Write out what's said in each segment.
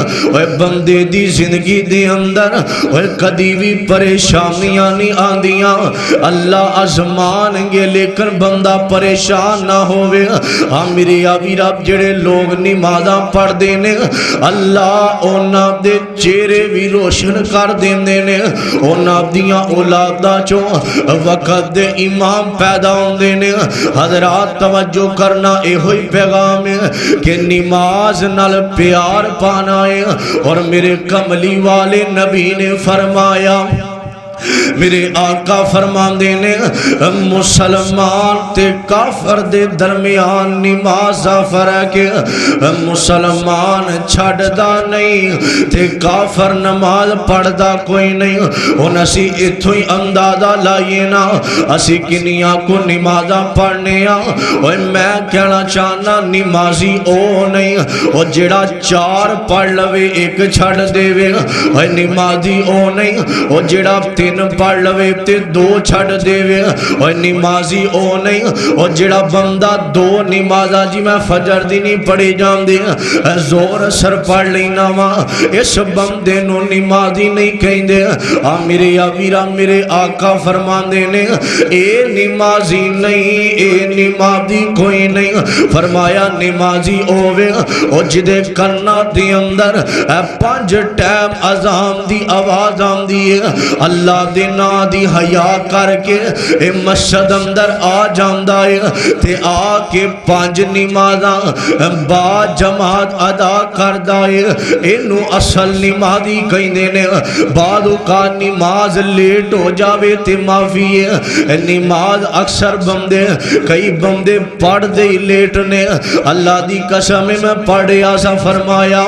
اوے بندے دی زندگی دے اندر اوے کدی بھی پریشانیاں نہیں آندیاں، اللہ آزمان گے لیکن بندہ پریشان نہ ہوئے۔ ہاں میرے آبی رب جڑے لوگ نمازاں پڑھ دینے اللہ اونا دے چہرے بھی روشن کر دینے نے، اونا دیاں اولاداں چوں وقت دے امام پیدا ہوندے نے۔ حضرات توجہ کرنا اے ہوئی پیغام ہے کہ نماز نال پیار پانا ہے، اور میرے کملی والے نبی نے فرمایا، میرے آقا فرماندے نے مسلمان تے کافر دے درمیان نماز فرق ہے، مسلمان چھڑدا نہیں تے کافر نماز پڑھدا کوئی نہیں۔ ہن اسی ایتھوں ہی اندازہ لائیے نا اسی کنیاں کو نمازاں پڑھنے آ۔ اوے میں کہنا چاہنا نمازی او نہیں او جڑا چار پڑھ لوے ایک چھڑ دے وے، اوے نمازی او نہیں او جڑا تین پڑھ لوے تے دو چھڑ دے وے، اوے نمازی او نہیں او جڑا بندہ دو نمازاں جی میں فجر دی نہیں پڑھی جاندی زور سر پڑھ لینا وا، اس بندے نو نمازی نہیں کہندے۔ آ میرے آویرا میرے آقا فرماندے نے اے نمازی نہیں اے نمازی کوئی نہیں، فرمایا نمازی اوے او جدے کرنا دی اندر پانچ ٹائم اذان دی آواز آندی ہے، اللہ دے نا دی حیا کر کے اے مسجد اندر آ جاندا ہے تے آ کے پانچ نمازاں با جماعت ادا کردا ہے، اینو اصل نمازی کہندے نے۔ بعد اوقات نماز لیٹ ہو جاوے تے معافی ہے، نماز اکثر بندے کئی بندے پڑھ دے لیٹ نے، اللہ دی قسم میں پڑھیا سا فرمایا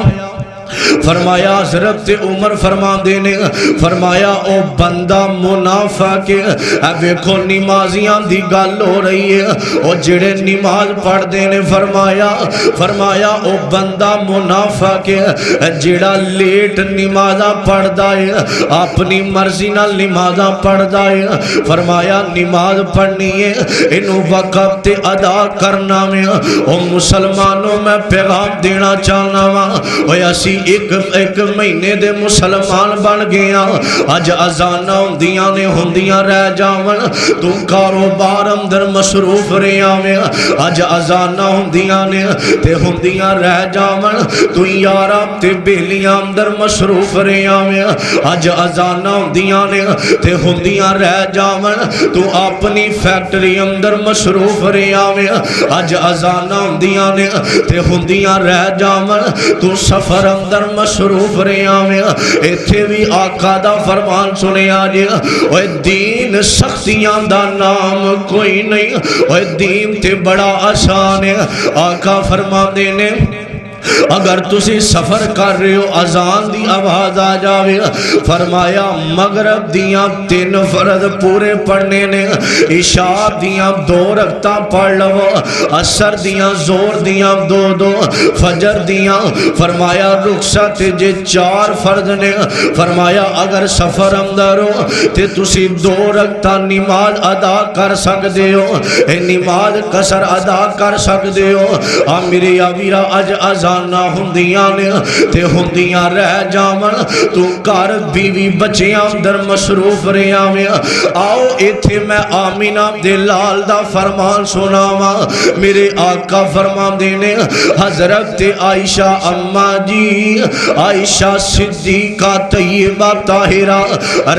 حضرت عمر فرما دینے فرمایا او بندہ منافق ہے، ویکھو نمازیاں دی گل ہو رہی ہے، او جڑے نماز پڑھ دینے فرمایا او بندہ منافق ہے جڑا لیٹ نمازاں پڑھدا ہے، اپنی مرضی نال نمازاں پڑھدا ہے۔ فرمایا نماز پڑھنی ہے انہوں وقت تے ادا کرنا میں، او مسلمانوں میں پیغام دینا چاہنا وا، او اسی ایک مہینے دے مسلمان بن گیا، اج اذاناں ہوندیاں رہ جاون تو کاروبار اندر مصروف رہیا میں، اج اذاناں ہوندیاں رہ جاون تو یاراں تے بیلیاں اندر مصروف رہیا میں، اج اذاناں ہوندیاں رہ جاون تو اپنی فیکٹری اندر مصروف رہیا میں، اج اذاناں ہوندیاں رہ جاون تو سفر اندر مصروف رہیا میں۔ ایتھے بھی آقا دا فرمان سنیا جی، اوے دین سختیاں دا نام کوئی نہیں، اوے دین تے بڑا آسان ہے۔ آقا فرما دینے اگر تسی سفر کر رہے ہو اذان دی آواز آ جاوے، فرمایا مغرب دیاں 3 فرض پورے پڑھنے نے، عشاء دیاں 2 رکعتاں پڑھ لو، عصر دیاں زور دیاں 2 فجر دیاں فرمایا رخصت جے 4 فرض نے، فرمایا اگر سفر اندر ہو تے تسی 2 رکعتاں نماز ادا کر سکدے ہو، اے نماز قصر ادا کر سکدے ہو۔ آ میرے آویرا اج نہ ہوندیاں نے تے ہوندیاں رہ جاون تو گھر بیوی بچیاں اندر مصروف رہیا میں۔ آؤ ایتھے میں آمینہ دے لال دا فرمان سناواں، میرے آقا فرماندے نے حضرت عائشہ اماں جی عائشہ صدیقہ طیبہ طاہرہ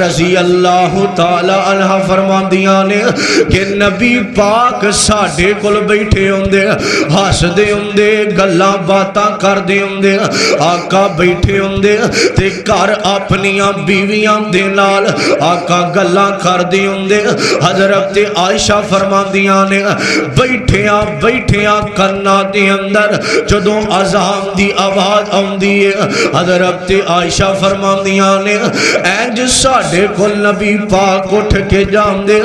رضی اللہ تعالی عنہ فرماندیاں نے کہ نبی پاک ساڈے کول بیٹھے ہوندے ہسدے ہوندے گلاں باتاں کر دے ہوندے، آقا بیٹھے ہوندے تے گھر اپنیاں بیویاں دے نال آقا گلاں کر دے ہوندے۔ حضرت عائشہ فرماندیاں نے بیٹھیاں کنا دے اندر جدوں اذان دی آواز آوندی ہے، حضرت عائشہ فرماندیاں نے انج ساڈے کول نبی پاک اٹھ کے جاندے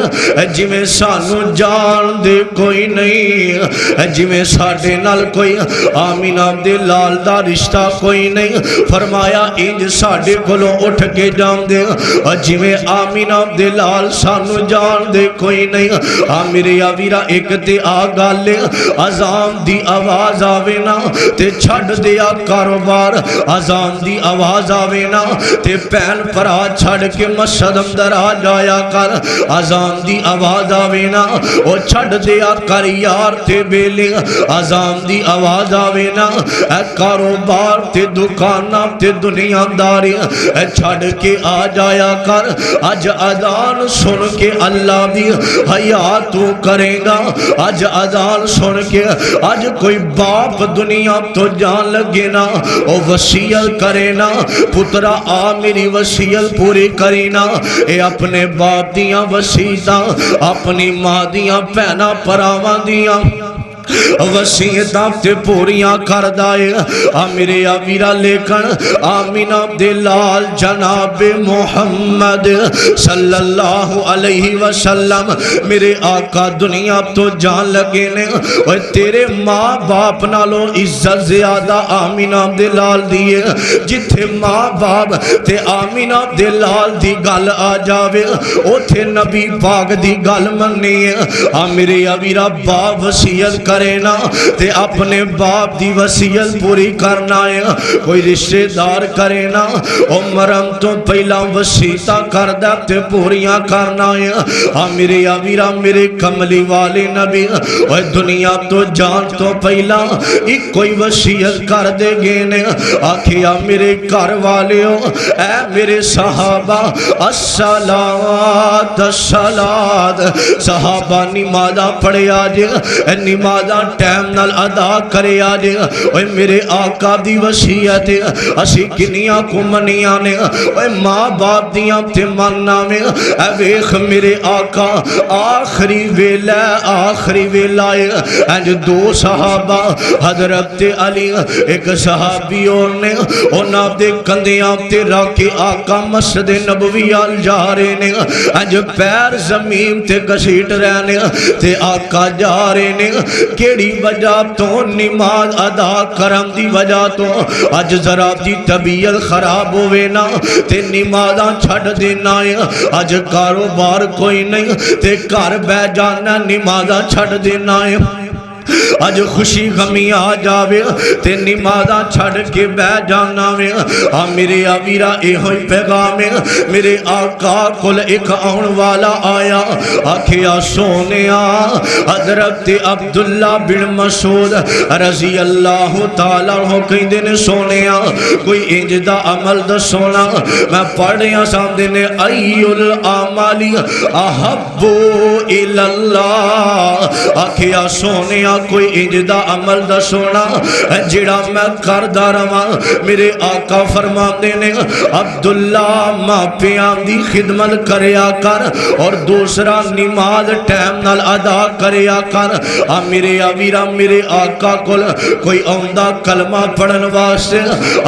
جویں سانو جان دے کوئی نہیں، جویں ساڈے نال کوئی آمینہ دے لال دا رشتہ کوئی نہیں فرمایا انج ساڈے کولوں اٹھ کے جاندے جویں آمینہ دے لال سانو جان دے کوئی نہیں میرے ویرا ایک تے آ گل اذان دی آواز آوے نا تے چھڈ دیا کاروبار اذان دی آواز آوے نا تے پہن پرا چھڈ کے مسجد اندر آ جایا کر اذان دی آواز آوے نا او چھڈ دیا کر یار تے بیلے اذان دی آواز آوے نا اے کاروبار تے دکاناں تے دنیا داری چھڈ کے آ جایا کر اج اذان سن کے اللہ دی حیا تو کرے گا اج اذان سن کے اج کوئی باپ دنیا تو جان لگے نا او وصیت کرے نا پترا آ میری وصیت پوری کری نا اے اپنے باپ دیاں وصیتاں اپنی ماں دیاں بہناں پراواں دیاں وصیتاں تے پوریاں کردا اے میرے ویرا لیکن آمینہ دے لال جناب محمد صلی اللہ علیہ وسلم میرے آقا دنیا تو جان لگے نے اوے تیرے ماں باپ نالوں عزت زیادہ آمینہ دے لال دیے جتھے ماں باپ تے آمینہ دے لال دی گل آ جاوے اوتھے نبی پاک دی گل مننی ہے میرے ویرا باپ وصیت کرے نا تے اپنے باپ دی وصیت پوری کرنا ہے کوئی رشتہ دار کرے نا او مرم تو پہلا وصیتاں کردہ تے پوریاں کرنا ہے میرے ویرا میرے کملی والے نبی اوے دنیا تو جان تو پہلا ایک کوئی وصیت کر دے گے نے آکھیا میرے گھر والے اے میرے صحابہ الصلاۃ الصلاۃ صحابہ نمازاں پڑھے آج نمازاں ٹائم نال ادا کرے آج اوے میرے آقا دی وصیت اسی کنیاں کو منیاں نے اوے ماں باپ دیاں تے مننا میں اے ویکھ میرے آقا آخری ویلا انج دو صحابہ حضرت علی ایک صحابی اور نے انہاں دے کندیاں تے رکھ کے آقا مسجد نبوی ال جا رہے نے انج پیر زمین تے گھسیٹ رہے نے تے آقا جا رہے نے کیڑی وجہ تو نماز ادا کرن دی وجہ تو اج ذرا دی طبیعت خراب ہوئے نا تے نمازاں چھڈ دینا ہے اج کاروبار کوئی نہیں تے گھر بہ جانا نمازاں چھڈ دینا ہے اج خوشی غمی آ جاوے تے نمازاں چھڈ کے بہ جانا وے میرے ویرا ایہو ہی پیغام ہے میرے آقا کول ایک آن والا آیا آکھیا سونیا حضرت عبداللہ بن مسعود رضی اللہ تعالیٰ عنہ کہندے نے سونیا کوئی انج دا عمل دسونا میں پڑھیا سامنے نے ای الاعمال احب الی اللہ آکھیا سونیا کوئی انج دا عمل دا سونا جڑا میں کردہ رواں میرے آقا فرماتے نے عبداللہ ماں پیاں دی خدمت کریا کر اور دوسرا نماز ٹائم نال ادا کریا کر میرے ویرا میرے آقا کول کوئی آندا کلمہ پڑھن واسطے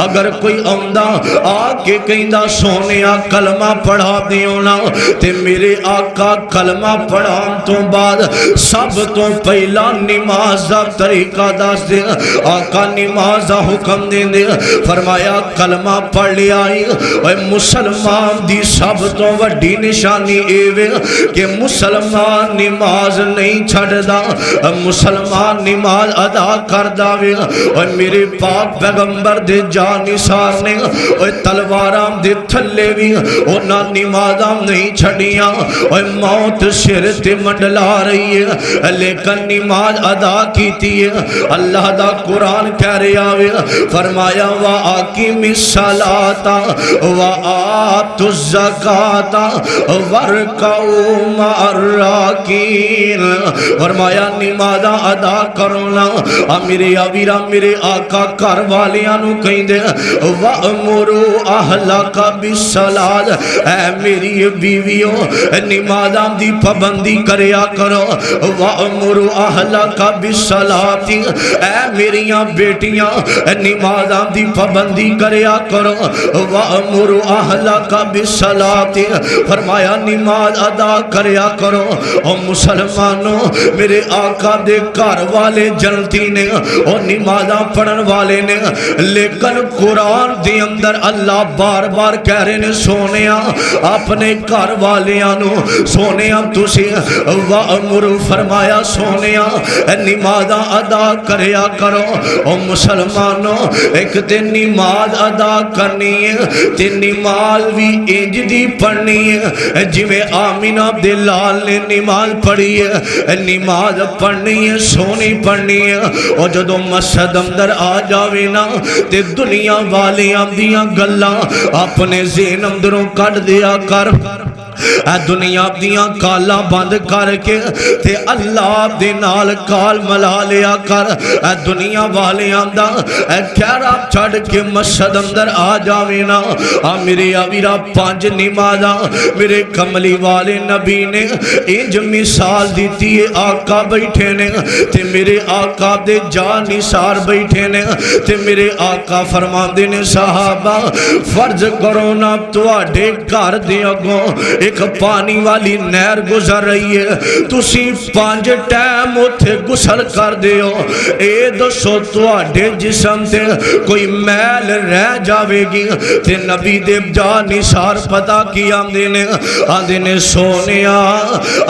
اگر کوئی آندا آ کے کہندا سونیا کلمہ پڑھا دیو نا تے میرے آقا کلمہ پڑھان تو بعد سب تو پہلا نماز دا طریقہ دس دے آقا نماز دا حکم دے دے فرمایا کلمہ پڑھ لیا اے مسلمان دی سب تو وڈی نشانی ایوے کہ مسلمان نماز نہیں چھڑ دا مسلمان نماز ادا کر داوے اے میرے پاک پیغمبر دے جانی سار نے اے تلوارام دے تھلے بھی اونا نمازاں نہیں چھڑیاں اے موت سر تے منڈلا رہی ہے لیکن نماز ادا کیتی ہے اللہ دا قرآن کہہ رہا ہے فرمایا وَآقِمِ الصَّلَاةَ وَآتُوا الزَّكَاةَ وَارْكَعُوا مَعَ الرَّاكِعِينَ فرمایا نمازاں ادا کرنا میرے ویرا میرے آقا گھر والیاں نو کہندے وَأْمُرُوا أَهْلَكَ بِالصَّلَاةِ اے میری بیویوں نمازاں دی پابندی کریا کرو وَأْمُرُوا أَهْلَكَ بالصلاۃ، اے میریاں بیٹیاں نمازاں دی پابندی کریا کرو، وامر اہلک بالصلاۃ، فرمایا نماز ادا کریا کرو۔ او مسلمانوں میرے آقا دے گھر والے جنتی نے اور نمازاں پڑھن والے نے، لیکن قرآن دے اندر اللہ بار بار کہہ رہے نے سونیا اپنے گھر والیاں نو، سونیا تسی وامر فرمایا سونیا نمازاں ادا کریا کرو۔ او مسلمانوں ایک تے نماز ادا کرنی ہے تے نماز بھی انج دی پڑھنی ہے جویں آمینہ دے لال نے نماز پڑھی ہے، نماز پڑھنی ہے سونی پڑھنی ہے۔ اور جدو مسجد اندر آ جاوے نا تے دنیا والیاں دیاں گلاں اپنے ذہن اندروں کٹ دیا کر، اے دنیا دیاں کالاں بند کر کے تے اللہ دے نال کال ملا لیا کر، اے دنیا والیاں دا اے گھیرا چھڑ کے مسجد اندر آ جاوے نا۔ میرے آویرا 5 نمازاں میرے کملی والے نبی نے انج مثال دیتی ہے، آقا بیٹھے نے تے میرے آقا دے جان نثار بیٹھے نے تے میرے آقا فرماندے نے صحابہ فرض کرو نا تواڈے گھر دے اگوں ایک پانی والی نہر گزر رہی ہے، تسی 5 ٹائم اوتھے غسل کر دیو، اے دسو تواڈے جسم تے کوئی میل رہ جاوے گی؟ تے نبی دے جان نثار پتہ کی آندے نے سونیا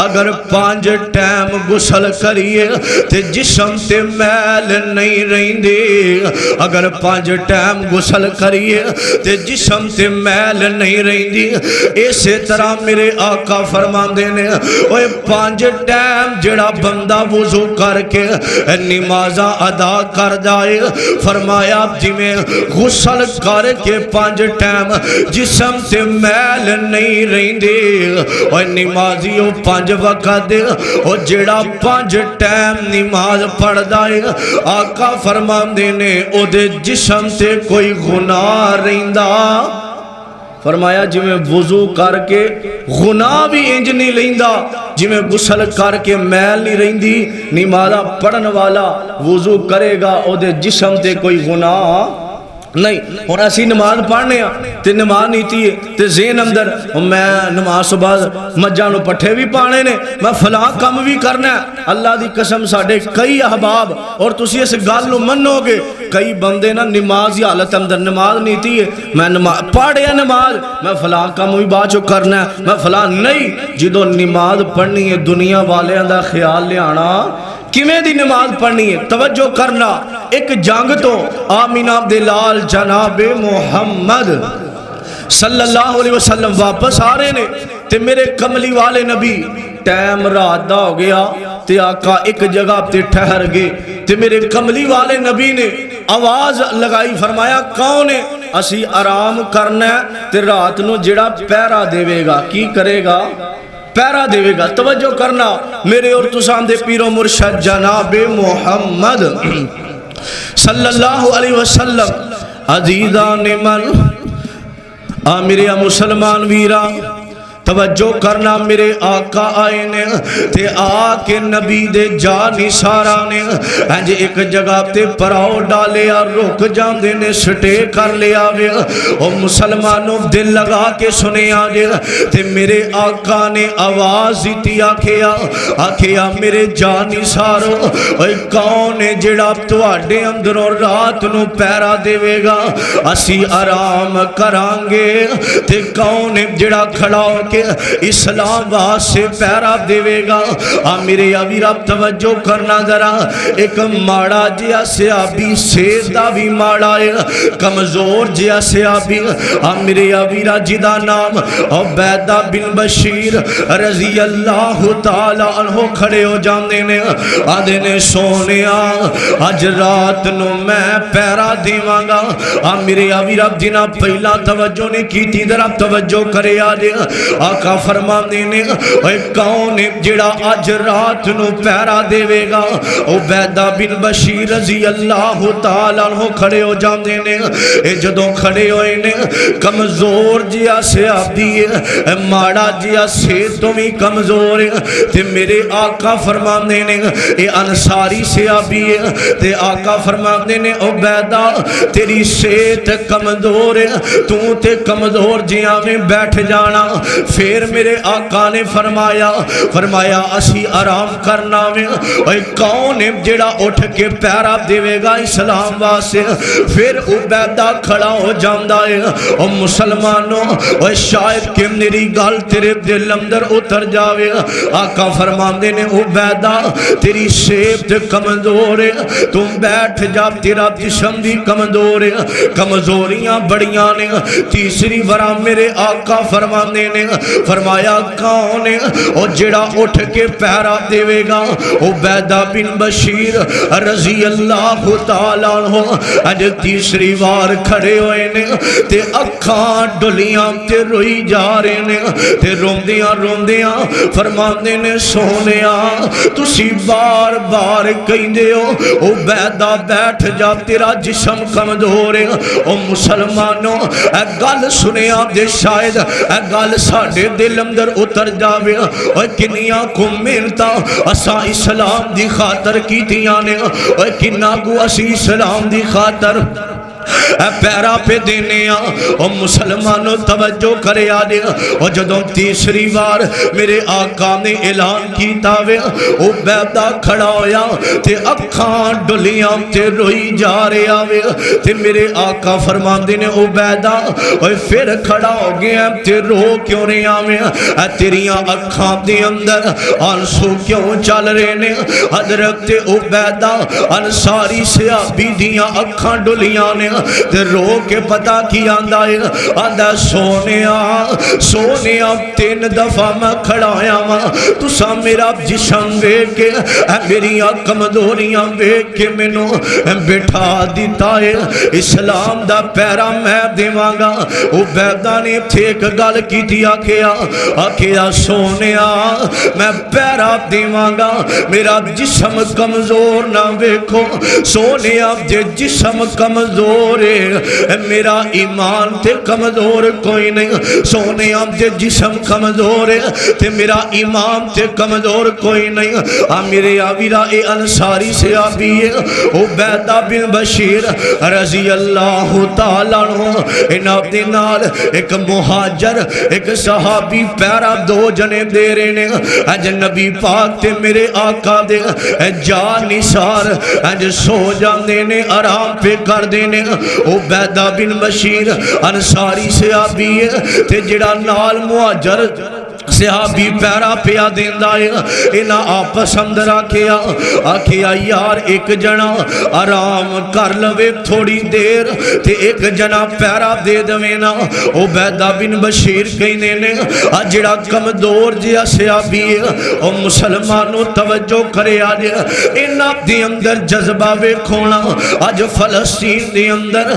اگر 5 ٹائم غسل کریے تے جسم تے میل نہیں رہندے، اگر 5 ٹائم غسل کریے تے جسم تے میل نہیں رہندی۔ اسی طرح میرے آقا فرماندے نے اوے 5 ٹائم جڑا بندہ وضو کر کے نمازاں ادا کر جائے، فرمایا جویں غسل کر کے 5 ٹائم جسم تے میل نہیں رہندے، اوے نمازیو 5 وقت دے او جڑا 5 ٹائم نماز پڑھ جائے، آقا فرماندے نے او دے جسم تے کوئی گناہ رہندا۔ فرمایا جی میں وضو کر کے گناہ بھی انج نہیں لیندا جی میں غسل کر کے میل نہیں رہندی۔ نمازہ پڑھن والا وضو کرے گا او دے جسم تے کوئی گناہ نہیں۔ اور ایسی نماز پڑھنے تے نماز نیتی ہے تے ذہن اندر میں نماز صبح مجھانو پٹھے بھی پانے نے، میں فلاں کم بھی کرنا ہے۔ اللہ دی قسم ساڑھے کئی احباب اور تسی اس گال نو منو گے، کئی بندے نا نماز یا حالت اندر نماز نیتی ہے، میں پڑھیا نماز میں فلاں کم بھی بعد چو کرنا ہے، میں فلاں نہیں۔ جدو نماز پڑھنی ہے دنیا والے اندر خیال لے آنا کیویں دی نماز پڑھنی ہے، توجہ کرنا۔ ایک جنگ تو آمینہ دلال جناب محمد صلی اللہ علیہ وسلم واپس آ رہے نے تے میرے کملی والے نبی ٹائم رات دا ہو گیا تے آقا ایک جگہ تے ٹھہر گئے تے میرے کملی والے نبی نے آواز لگائی، فرمایا کون ہے؟ اسی آرام کرنا ہے تے رات نو جڑا پہرا دے گا کی کرے گا؟ پہرا دے گا۔ توجہ کرنا میرے اور تسان دے پیر و مرشد جناب محمد صلی اللہ علیہ وسلم عزیزان من میرے مسلمان ویرا توجہ کرنا، میرے آقا آئے نے تے آ کے نبی دے جانی سارا نے انج ایک جگہ تے پراؤ ڈالیا، رک جاندے نے سٹے کر لیا وے۔ او مسلمانوں دل لگا کے سنے آجے تے میرے آقا نے آواز دیتی آکھیا میرے جانی سارو اے کون ہے جڑا تواڈے اندروں رات نو پہرا دے گا؟ اسی آرام کرانگے تے کون ہے جڑا کھڑا ہو کے اسلام واسے پہرا دے گا؟ میرے آویرہ توجہ کرنا ذرا، ایک ماڑا جیا سیابی سیدہ بھی ماڑا ہے، کمزور جیا سیابی میرے آویرہ جدا نام عبیدہ بن بشیر رضی اللہ تعالیٰ عنہ کھڑے ہو جاندے نے، آدھے نے سونیا آج رات نو میں پہرا دیواں گا۔ میرے آویرہ جنا پہلا توجہ نے کی تھی ذرا توجہ کرے آجے آقا فرماندے نے اے کون ہے جڑا اج رات نو پہرا دے گا؟ عبیدہ بن بشیر رضی اللہ تعالیٰ عنہ کھڑے ہو جاندے نے، اے جدوں کھڑے ہوئے نے کمزور جیا صحابی ہے، ماڑا جیا صحت تو بھی کمزور ہے، تے میرے آقا فرماندے نے اے انصاری صحابی ہے، تے آقا فرماندے نے عبیدہ تیری صحت کمزور ہے، تو تے کمزور جیاں میں بیٹھ جانا۔ پھر میرے آقا نے فرمایا اسی آرام کرنا میں، اے کون ہے جڑا اٹھ کے پیرا دے گا اسلام واسطے؟ پھر عبیدہ کھڑا ہو جاندا ہے، او مسلمانوں اے شاید کہ میری گل تیرے دل اندر اتر جاوے۔ آقا فرماندے نے عبیدہ تیری صحت کمزور ہے، تم بیٹھ جا، تیرا جسم بھی کمزور ہے، کمزوریاں بڑیاں نے۔ تیسری بار میرے آقا فرماندے نے فرمایا کون ہے او جڑا اٹھ کے پہرا دے گا؟ عبیدہ بن بشیر رضی اللہ تعالیٰ عنہ اج تیسری بار کھڑے ہوئے نے تے اکھاں ڈلیاں تے روئی جا رہے نے، تے روندیاں فرماندے نے سونیا تسی بار بار کہندے ہو عبیدہ بیٹھ جا، تیرا جسم کمزور ہے۔ او مسلمانوں اے گل سنیا دے شاید اے گل ساڈے دل اندر اتر جاوے، اوے کنیاں کو محنتاں اساں اسلام دی خاطر کیتیاں نے، اوے کنا کو اسی اسلام دی خاطر پیرا پہ دینے او مسلمانوں توجہ کرے آدے۔ اور جدوں تیسری بار میرے آقا نے اعلان کیتا وے عبیدہ کھڑا ہویا تے اکھاں ڈلیاں تے روئی جا رہے آوے، تے میرے آقا فرماندے نے عبیدہ اوے پھر کھڑا ہو گیا تے رو کیوں رہے آوے؟ تیریاں اکھاں دے اندر آنسو کیوں چل رہے نے؟ حضرت عبیدہ انصاری صحابی دیاں اکھاں ڈلیاں نے تے رو کے پتا کی آندہ ہے، آندہ سونیا 3 دفعہ میں کھڑایا ماں تسا میرا جسم بیک کے میری کمزوریاں بیک کے میں بٹھا دیتا ہے، اسلام دا پیرا میں دیواں گا۔ عبیدہ نے تھے ایک گل کی تھی آکھیا سونیا میں پیرا دیواں گا، میرا جسم کمزور نہ بیکھو سونیا، جے جسم کمزور میرا ایمان تے کمزور کوئی نہیں، سونے جے جسم کمزور ہے تے میرا ایمان تے کمزور کوئی نہیں۔ میرے آویرہ اے انصاری صحابی ہے عبیدہ بن بشیر رضی اللہ تعالیٰ عنہ، انہاں دے نال ایک مہاجر ایک صحابی پیرا 2 جنے دے رہے نے، اج نبی پاک تے میرے آقا دے جا نثار اج سو جاندے نے، آرام پہ کر دینے۔ عبیدہ بن بشیر انصاری صحابی ہے تے جڑا نال مہاجر صحابی پیرا پیا دیندہ ہے، انہاں آپس اندر آکھیا یار ایک جنا آرام کر لوے تھوڑی دیر تے ایک جنا پیرا دے دوینا۔ عبیدہ بن بشیر کہنے نے جڑا کمزور جیا صحابی ہے او مسلمانوں توجہ کرے آج انہاں دی اندر جذبہ ویکھونا، آج فلسطین دی اندر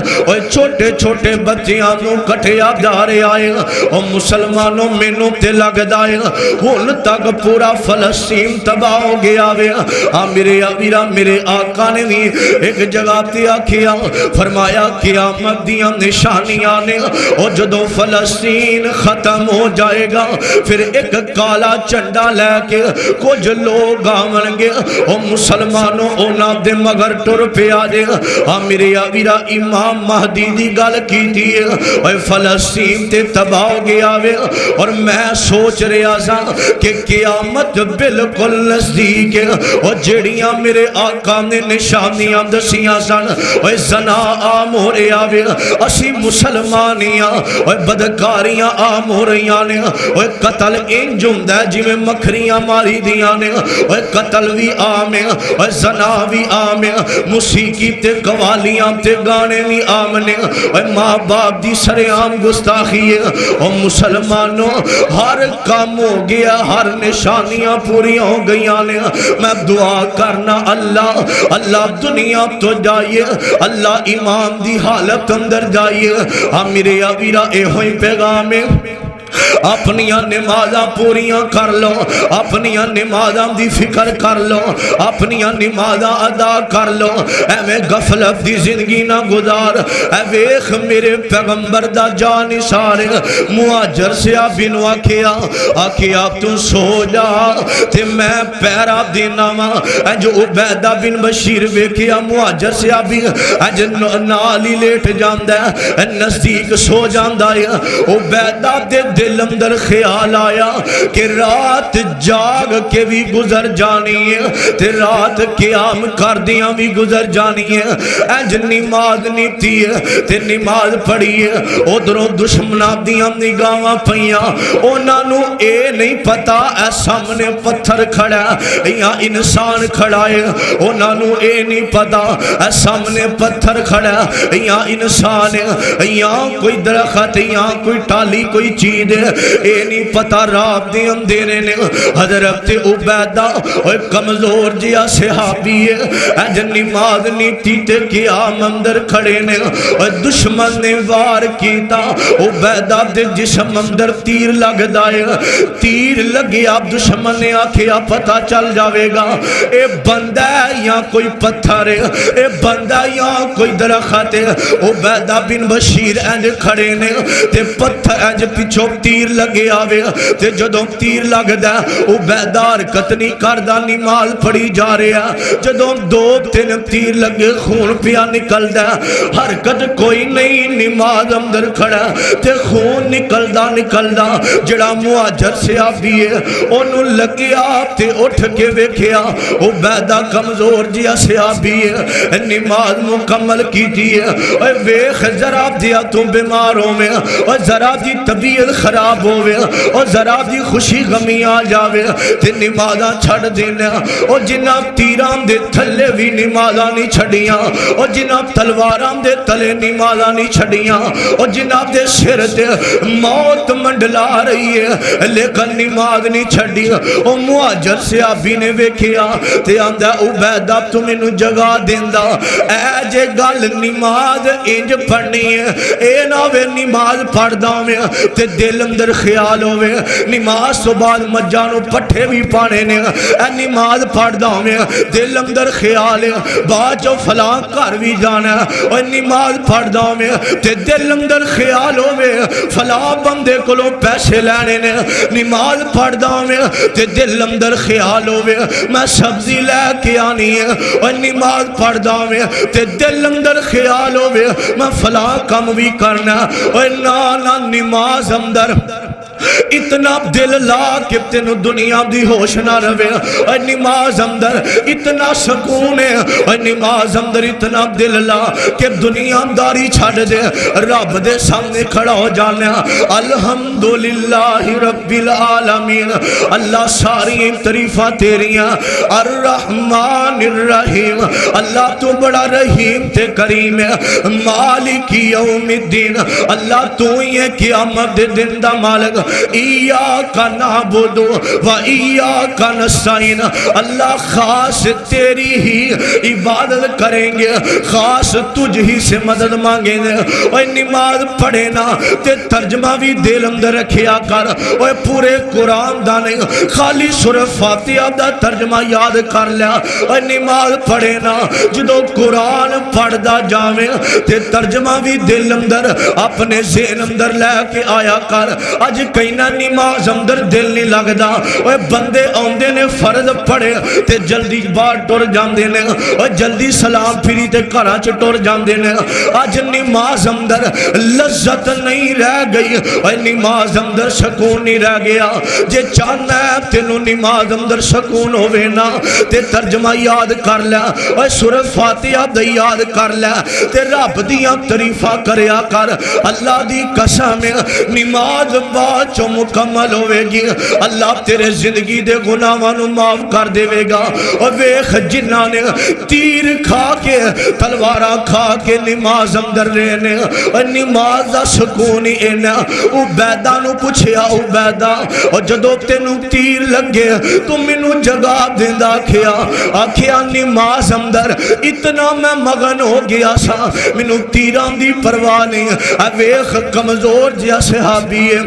چھوٹے چھوٹے بچیاں نو کٹھیا جا رہے آئے، او مسلمانوں مینوں تے لگ دائے ہون تک پورا فلسطین تباہ ہو گیا وے۔ میرے آقا نے بھی ایک جگہ تے آکھیا فرمایا قیامت دیاں نشانیاں نے، اور جدو فلسطین ختم ہو جائے گا پھر ایک کالا چنڈا لے کے کچھ لوگ آون گے، او مسلمانوں اونا دے مگر ٹر پہ آجے۔ میرے امام مہدی دی گل کی تھی فلسطین تے تباہ ہو گیا وے، اور میں سوچ رہا سا کہ قیامت بالکل نزدیک ہے، اور جڑیاں میرے آقا نے نشانیاں دسیاں سن زنا عام ہو رہا وے، اسی مسلمانیاں بدکاریاں عام ہو رہیاں نے، قتل انج ہوندا ہے جویں مکھریاں ماری دیاں نے، قتل بھی عام ہے، زنا بھی عام ہے، موسیقی تے قوالیاں تے گانے بھی عام نے، ماں باپ دی سرعام گستاخی ہے۔ اور مسلمانوں ہر کام ہو گیا، ہر نشانیاں پوری ہو گئیاں نے، میں دعا کرنا اللہ دنیا تو جائیے، اللہ ایمان دی حالت اندر جائیے۔ میرے آویرہ اے ہوئی پیغام ہے اپنیاں نمازاں پوریاں کر لو، اپنیاں نمازاں دی فکر کر لو، اپنیاں نمازاں ادا کر لو، ایویں غفلت دی زندگی نہ گزار۔ اے ویکھ میرے پیغمبر دا جان نثار مہاجر صحابی نو آکھیا تو سو جا تے میں پیرا دینا وا۔ اے جو عبیدہ بن بشیر ویکھیا مہاجر صحابی اج نال ہی لیٹ جاندا ہے، نزدیک سو جاندا ہے۔ عبیدہ دے دل اندر خیال آیا کہ رات جاگ کے بھی گزر جانی ہے تے رات قیام کردیاں بھی گزر جانی ہے۔ اج نماز نہیں تھی تے نماز پڑھی ہے، ادھروں دشمناں دیاں نگاہاں پیاں، انہاں نو اے نہیں پتا اے سامنے پتھر کھڑا ہے یا انسان کھڑا ہے، انہاں نو اے نہیں پتا اے سامنے پتھر کھڑا ہے یا انسان ہے یا کوئی درخت یا کوئی ٹالی کوئی چیز ہے، اے نہیں پتا رات دے اندھیرے نے۔ حضرت عبیدہ اور کمزور جیا صحابی ہے، اج نماز نیتی تے قیام اندر کھڑے نے، اور دشمن نے وار کیتا عبیدہ دے جسم اندر تیر لگ دائے، تیر لگیا دشمن نے آکھیا پتہ چل جاوے گا اے بندہ ہے یا کوئی پتھر ہے، اے بندہ یا کوئی درخت ہے۔ عبیدہ بن بشیر انج کھڑے نے تے پتھر انج پچھو تیر لگے آوے تے جدوں تیر لگ دا عبیدہ حرکت نہیں کردہ نماز پڑھی جا رہا، جدوں دو تین تیر لگے خون پیا نکل دا حرکت کوئی نہیں، نماز اندر کھڑا تے خون نکل دا جڑا مہاجر صحابی ہے انہوں لگیا تے اٹھ کے ویکھیا عبیدہ کمزور جیا صحابی ہے، نماز مکمل کی دی ہے، اور ویخ ذرا دیا تو بیمار ہوئے اور ذرا دی طبیعت خراب ہوئے اور ذرا دی خوشی غمی آ جاوے تے نمازاں چھڑ دینا، اور جناب تیران دے تھلے بھی نمازاں نہیں چھڑیاں، اور جناب تلواران دے تلے نمازاں نہیں چھڑیاں، اور جناب دے سر دے موت منڈلا رہی ہے لیکن نماز نہیں چھڑی۔ اور مہاجر صحابی نے ویکھیا تے آندا عبیدہ تو مینوں جگہ دیندا، اے جے گل نماز انج پڑھنی ہے، اے نہ وے نماز پڑھدا میں تے دل اندر خیال ہوئے نماز تو بعد مجانو پٹھے بھی پانے نے، اے نماز پڑھدا میں دل اندر خیال ہے بعد جو فلاں گھر بھی جانا ہے، اور نماز پڑھدا میں تے دل اندر خیال ہوئے فلاں بندے کولوں پیسے لینے نے، نماز پڑھدا میں تے دل اندر خیال ہوئے میں سبزی لے کے آنی ہے، اور نماز پڑھدا میں تے دل اندر خیال ہوئے میں فلاں کم بھی کرنا، اور نانا نماز اندر اتنا دل لا کہ تینو دنیا دی ہوش نہ روے، اور نماز اندر اتنا سکون ہے، اور نماز اندر اتنا دل لا کہ دنیا داری چھڑ دے رب دے سامنے کھڑا ہو جانا۔ الحمدللہ رب العالمین، اللہ ساری تعریفاں تیریاں، الرحمن الرحیم، اللہ تو بڑا رحیم تے کریم ہے، مالک یوم الدین، اللہ تو ہی ہے قیامت دے دن دا مالک، ایاک نعبد و ایاک نستعین، اللہ خاص تیری ہی عبادت کریں گے، خاص تجھ ہی سے مدد مانگیں گے۔ اور نماز پڑھے نا تے ترجمہ بھی دل اندر رکھیا کر، اور پورے قرآن دا نہیں خالی سورہ فاتحہ دا ترجمہ یاد کر لیا، اور نماز پڑھے نا جدو قرآن پڑھ دا جاویں تے ترجمہ بھی دل اندر اپنے ذہن اندر لے کے آیا کر۔ اج کئی نہ نماز اندر دل نہیں لگدا، اور بندے آندے نے فرض پڑھے تے جلدی باہر ٹر جاندے نے، اور جلدی سلام پھری تے گھراں چ ٹر جاندے نے۔ اج نماز اندر لذت نہیں رہ گئی، اور نماز اندر سکون نہیں رہ گیا۔ جے چاہنا ہے تینوں نماز اندر سکون ہوے نا تے ترجمہ یاد کر لے، اور سورہ فاتحہ دا یاد کر لے تے رب دیاں تعریفاں کریا کر۔ اللہ دی قسم نماز بعد چوں مکمل ہوئے گی، اللہ تیرے زندگی دے گناہاں نوں معاف کر دے گا۔ اور ویکھ جنہاں نے تیر کھا کے تلواراں کھا کے نماز اندر رہنے، اور نماز دا سکون ہی اینا۔ عبیدہ نو پوچھیا عبیدہ اور جدو تینوں تیر لگے تو مینوں جگہ دیندا آکھیا نماز اندر اتنا میں مغن ہو گیا سا مینوں تیران دی پرواہ نہیں۔ ویکھ کمزور جیا صحابی ہے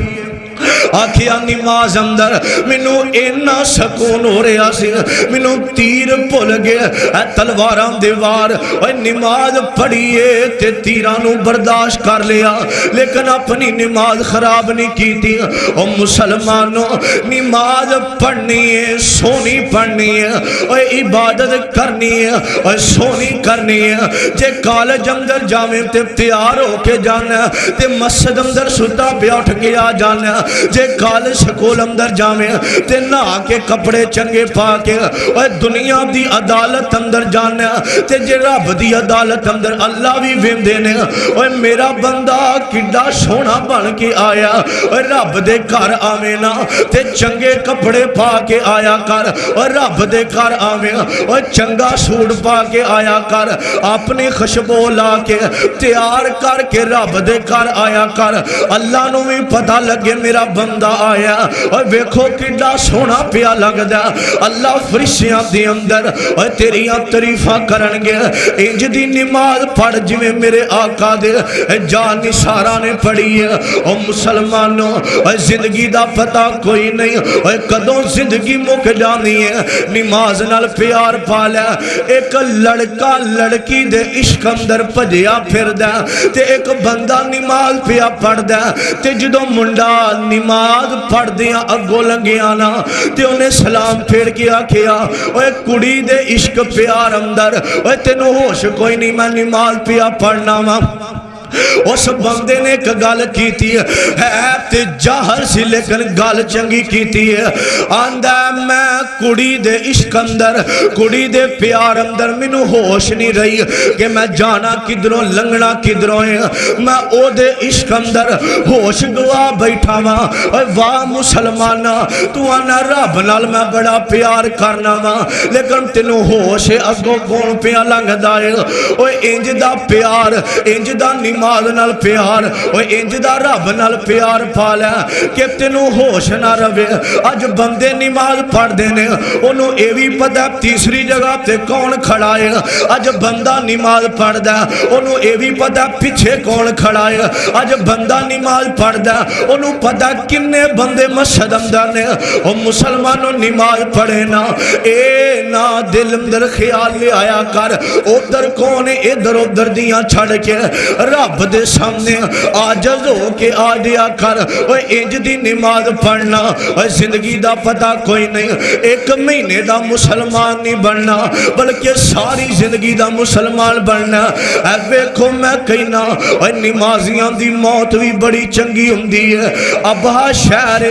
آکھیا نماز اندر مینوں اینا سکون ہو رہا سی مینوں تیر بھول گیا تلواراں دے وار اوے نماز پڑھیے تے تیراں نو برداشت کر لیا لیکن اپنی نماز خراب نہیں کیتی او مسلمانوں نماز پڑھنی ہے سونی پڑھنی ہے اوے عبادت کرنی ہے اوے سونی کرنی ہے جے کالج اندر جاویں تے تیار ہو کے جانا تے مسجد اندر ستا پہ اٹھ کے آ جانا جے کالج سکول اندر جاویں تے نہا کے کپڑے چنگے پا کے اوے دنیا دی عدالت اندر جانا تے جے رب دی عدالت اندر اللہ بھی ویندے نے اوے میرا بندہ کڈا سونا بن کے آیا اوے رب دے گھر آویں نا تے چنگے کپڑے پا کے آیا کر اوے رب دے گھر آویں اوے چنگا سوٹ پا کے آیا کر اپنی خوشبو لا کے تیار کر کے رب دے گھر آیا کر اللہ نو بھی پتہ لگے میرا بندہ آیا اور ویکھو کڈا سونا پیا لگدا اللہ فرشتیاں دے اندر اور تیریاں تعریفاں کرن گے انج دی نماز پڑھ جویں میرے آقا دے جان نثاراں نے پڑھی ہے او مسلمانوں اور زندگی دا پتہ کوئی نہیں اور کدوں زندگی مک جانی ہے نماز نال پیار پا لے ایک لڑکا لڑکی دے عشق اندر بھجیا پھردا تے ایک بندہ نماز پیا پڑھدا تے جدوں منڈا نماز پڑھ دیاں اگوں لنگیاں نا تے انہیں سلام پھیر کے آکھیا اوے کڑی دے عشق پیار اندر اوے تینوں ہوش کوئی نہیں میں نماز پیا پڑھنا وا اس بندے نے ایک گل کیتی ہے تے جاہر سی لیکن گل چنگی کیتی ہے آندا میں کڑی دے عشق اندر کڑی دے پیار اندر مینوں ہوش نہیں رہی کہ میں جانا کدھروں لنگنا کدھروں ہے میں او دے عشق اندر ہوش گوا بیٹھا وا اوے واہ مسلمانا تو آنا رب نال میں بڑا پیار کرنا وا لیکن تینوں ہوش اگوں کون پیا لنگدا ہے اوے انج دا پیار انج دا نماز نال پیار اوے انج دا رب نال پیار پا لے کہ تینوں ہوش نہ رہے اج بندے نماز پڑھ دے نے انہوں اے بھی پتہ تیسری جگہ تے کون کھڑا ہے اج بندہ نماز پڑھ دا انہوں اے بھی پتہ پیچھے کون کھڑا ہے اج بندہ نماز پڑھ دا انہوں پتہ کنے بندے مسجد اندر نے او مسلمانوں نماز پڑھے نا اے نا دل اندر خیال لے آیا کر ادھر کون ادھر ادھر دیاں چھڑ کے رب دے سامنے عاجز ہو کے آ دیا کر اوے انج دی نماز پڑھنا اوے زندگی دا پتہ کوئی نہیں ایک مہینے دا مسلمان نہیں بننا بلکہ ساری زندگی دا مسلمان بننا اے ویکھو میں کہنا اوے نمازیاں دی موت بھی بڑی چنگی ہوندی ہے ابہا شہر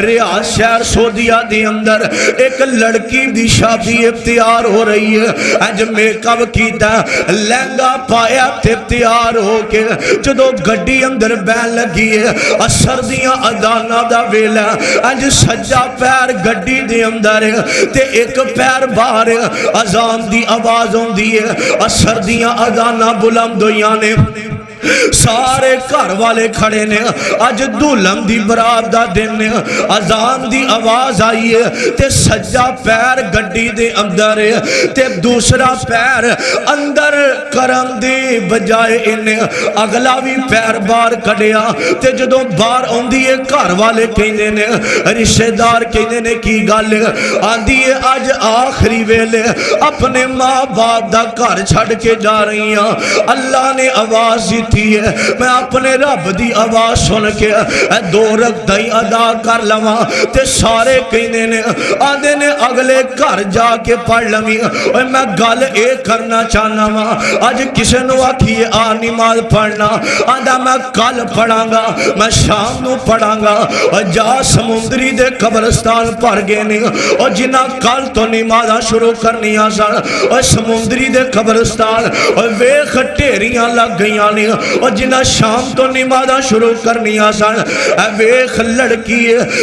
ریاض شہر سعودیہ دی اندر ایک لڑکی دی شادی تیار ہو رہی ہے اج میک اپ کیتا لہنگا پایا تے تیار ہو کے جدو گڈی اندر بین لگی ہے اثر دیاں ادانا دا ویلا انج سجا پیر گڈی دے اندر تے ایک پیر باہر اذان دی آواز ہوندی ہے اثر دیاں ادانا بلند ہویاں نے سارے گھر والے کھڑے نے اج دلہن دی برات دا دن نے اذان دی آواز آئی ہے تے سجا پیر گڈی دے اندر تے دوسرا پیر اندر کرن دی بجائے انہیں اگلا بھی پیر باہر کھڑیا تے جدوں باہر ہوندی ہے گھر والے کہندے نے رشتہ دار کہندے نے کی گل آندی ہے اج آخری ویلے اپنے ماں باپ دا گھر چھڑ کے جا رہی ہاں اللہ نے آواز دی میں اپنے رب دی آواز سن کے دو رکعتیں ادا کر لواں تے سارے کہندے نے آندے نے اگلے گھر جا کے پڑھ لویں اوے میں گل اے کرنا چاہنا وا اج کسے نو آکھیے آ نماز پڑھنا آندا میں کل پڑھاں گا میں شام نو پڑھاں گا اور جا سمندری دے قبرستان پر گئے نے اور جنہاں کل تو نمازاں شروع کرنیاں سن اور سمندری دے قبرستان اور ویکھ ڈھیریاں لگ گئیاں نے اور جنہ شام تو نمازاں شروع کرنیاں سن اے ویکھ لڑکی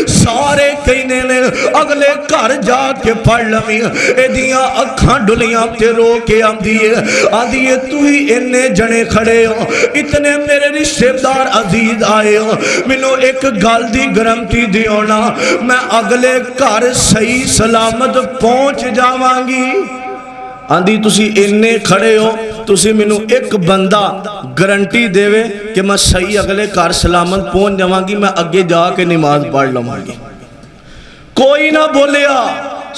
سارے کہنے نے اگلے گھر جا کے پڑھ لویں ایدیاں اکھاں ڈلیاں تے رو کے آندی ہے تو ہی انے جنے کھڑے ہو اتنے میرے رشتہ دار عزیز آئے ہو مینوں ایک گل دی گارنٹی دیو نا میں اگلے گھر صحیح سلامت پہنچ جاواں گی آندی تسی انے کھڑے ہو تسی مینوں ایک بندہ گارنٹی دے کہ میں صحیح اگلے گھر سلامت پہنچ جاواں گی، میں اگے جا کے نماز پڑھ لواں گی۔ کوئی نہ بولیا،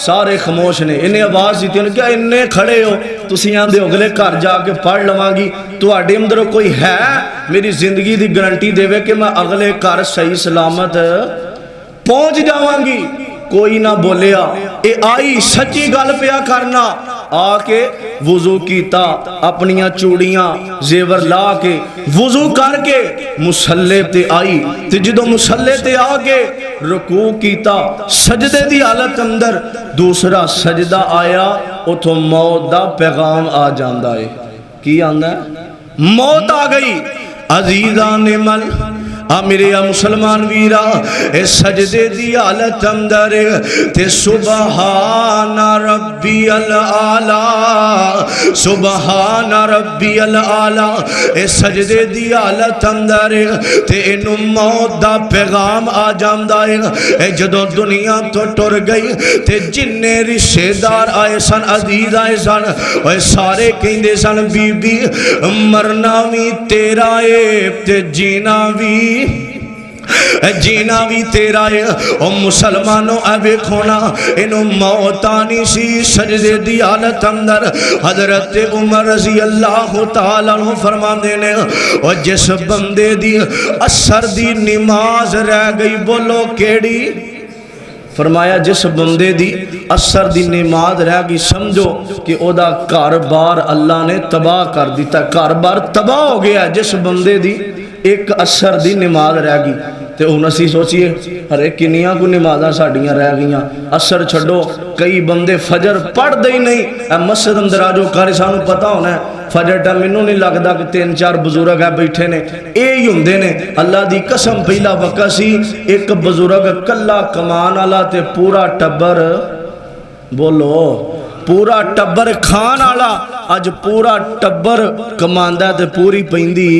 سارے خاموش نے۔ انہیں آواز دیتی انہیں کیا انہیں کھڑے ہو، تسی آندے اگلے گھر جا کے پڑھ لواں گی، تواڈے اندر کوئی ہے میری زندگی دی گارنٹی دے کہ میں اگلے گھر صحیح سلامت پہنچ جاواں گی؟ کوئی نہ بولیا۔ اے آئی سچی گل پیا کرنا، آ کے وضو کیتا، اپنیاں چوڑیاں زیور لا کے وضو کر کے مصلے تے آئی، تے جدو مصلے تے آ کے رکوع کیتا، سجدے دی حالت اندر دوسرا سجدہ آیا، اتھو موت دا پیغام آ جاندا ہے۔ کی آندا ہے؟ موت آ گئی۔ عزیزان من میرے مسلمان ویرا، اے سجدے دی حالت اندر تے سبحان ربی العالی، سبحان ربی العالی، اے سجدے دی حالت اندر تے انہوں موت دا پیغام آ جاندا ہے۔ اے جدو دنیا تو ٹر گئی تے جننے رشتہ دار آئے سن، عزیز آئے سن، اے سارے کہندے سن بی بی مرنا بھی تیرا ہے تے جینا بھی تیرا ہے۔ او مسلمانوں اے ویکھونا، انہوں موت آنی سی سجدے دی حالت اندر۔ حضرت عمر رضی اللہ تعالیٰ عنہ فرماندے نے، اور جس بندے دی اثر دی نماز رہ گئی، بولو کیڑی؟ فرمایا جس بندے دی اثر دی نماز رہ گئی، سمجھو کہ او دا کاروبار اللہ نے تباہ کر دیتا، کاروبار تباہ ہو گیا جس بندے دی ایک اثر دی نماز رہ گئی۔ تے ہن اسی سوچئے ارے کنیاں کو نمازاں ساڈیاں رہ گئیاں، اثر چھڈو، کئی بندے فجر پڑھ دے ہی نہیں۔ اے مسجد اندر آجو کاری سانو پتہ ہونا ہے فجر ٹائم مینوں نہیں لگدا کہ 3-4 بزرگ ہے بیٹھے نے، اے ہی ہوندے نے۔ اللہ دی قسم پہلا وقت سی ایک بزرگ کلا کمان والا تے پورا ٹبر، بولو پورا ٹبر کھان والا، اج پورا ٹبر کماندا تے پوری پیندی۔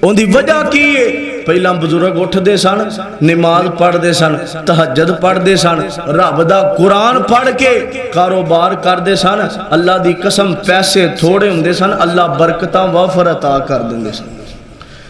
ان دی وجہ کی ہے؟ پہلا بزرگ اٹھ دے سن، نماز پڑھ دے سن، تہجد پڑھ دے سن، رب دا قرآن پڑھ کے کاروبار کر دے سن۔ اللہ دی قسم پیسے تھوڑے ہوندے سن، اللہ برکتاں وافر عطا کر دیندے سن۔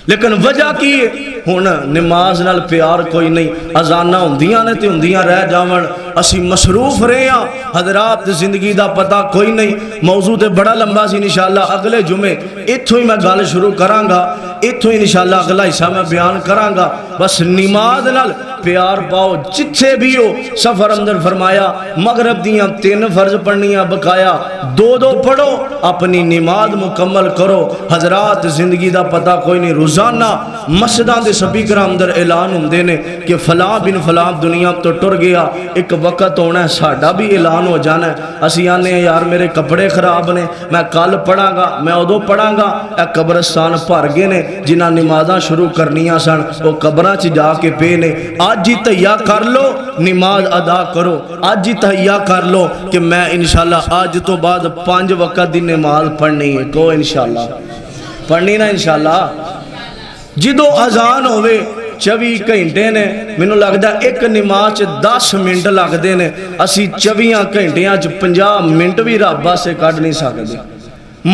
لیکن وجہ کی ہے؟ ہن نماز نال پیار کوئی نہیں، اذاناں ہوندیاں نے تے ہوندیاں رہ جاون، اسی مصروف رہے ہاں، حضرات زندگی دا پتہ کوئی نہیں۔ موضوع تے بڑا لمبا سی، انشاءاللہ اگلے جمعے ایتھوں ہی میں گل شروع کراں گا، ایتھوں ہی انشاءاللہ اگلا حصہ میں بیان کراں گا۔ بس نماز نال پیار پاؤ جتھے بھی ہو۔ سفر اندر فرمایا مغرب دیاں 3 فرض پڑھنیاں بقایا 2 پڑھو، اپنی نماز مکمل کرو۔ حضرات زندگی دا پتہ کوئی نہیں، روزانہ مسجداں دے سپیکراں اندر اعلان ہوندے نے کہ فلاں بن فلاں دنیا تو ٹر گیا، ایک وقت ہونا ہے ساڈا بھی اعلان ہو جانا ہے۔ اسی آنے ہیں یار میرے کپڑے خراب نے، میں کل پڑھاں گا، میں ادو پڑھاں گا، اے قبرستان بھر گئے نے، جنہاں نمازاں شروع کرنیاں سن وہ قبراں چ جا کے پے نے۔ آج ہی تہیا کر لو، نماز ادا کرو، آج ہی تہیا کر لو کہ میں انشاءاللہ آج تو بعد 5 وقت دی نماز پڑھنی ہے، کو انشاءاللہ پڑھنی نا انشاءاللہ۔ جدو اذان ہوئے 24 گھنٹے نے، مینوں لگدا ایک نماز 10 منٹ لگدے نے، اسی 24 گھنٹیاں 50 منٹ بھی رب واسطے کڈ نہیں سکدے۔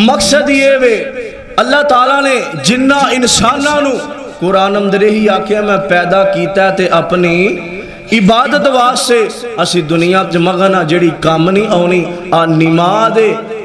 مقصد یہ وے اللہ تعالیٰ نے جنہ انساناں نو قرآن اندر ہی آکھیا میں پیدا کیتا ہے تے اپنی عبادت واسطے، اسی دنیا چ مغنا جڑی کام نہیں آونی، آ نماز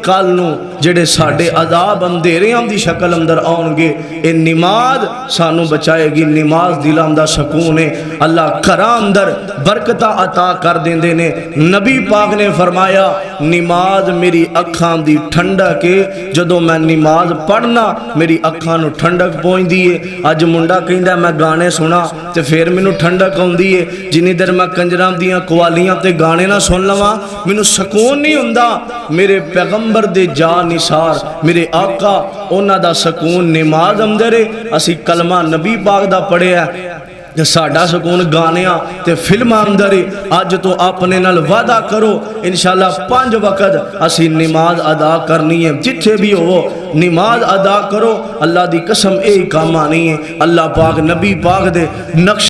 کل نو جڑے ساڈے عذاب اندھیریاں دی شکل اندر آن گے، اے نماز سانو بچائے گی۔ نماز دلاں دا سکون ہے، اللہ گھراں اندر برکتاں عطا کر دیندے نے۔ نبی پاک نے فرمایا نماز میری اکھاں دی ٹھنڈک ہے، جدوں میں نماز پڑھنا میری اکھاں نو ٹھنڈک پہنچدی ہے۔ اج منڈا کہندا میں گانے سنا تے پھر مینوں ٹھنڈک آندی ہے، جنی دیر میں کنجراں دیاں قوالیاں تے گانے نہ سن لواں مینوں سکون نہیں ہوندا۔ میرے پیغمبر دے جا نثار میرے آقا انہاں دا سکون نماز اندر ہے۔ اسی کلمہ نبی پاک دا پڑھیا ہے، ساڈا سکون گانیاں تے فلماں اندر ہے۔ اج تو اپنے نال وعدہ کرو انشاءاللہ 5 وقت اسی نماز ادا کرنی ہے، جتھے بھی ہو نماز ادا کرو۔ اللہ دی قسم اے کام آنی ہے۔ اللہ پاک نبی پاک دے نقش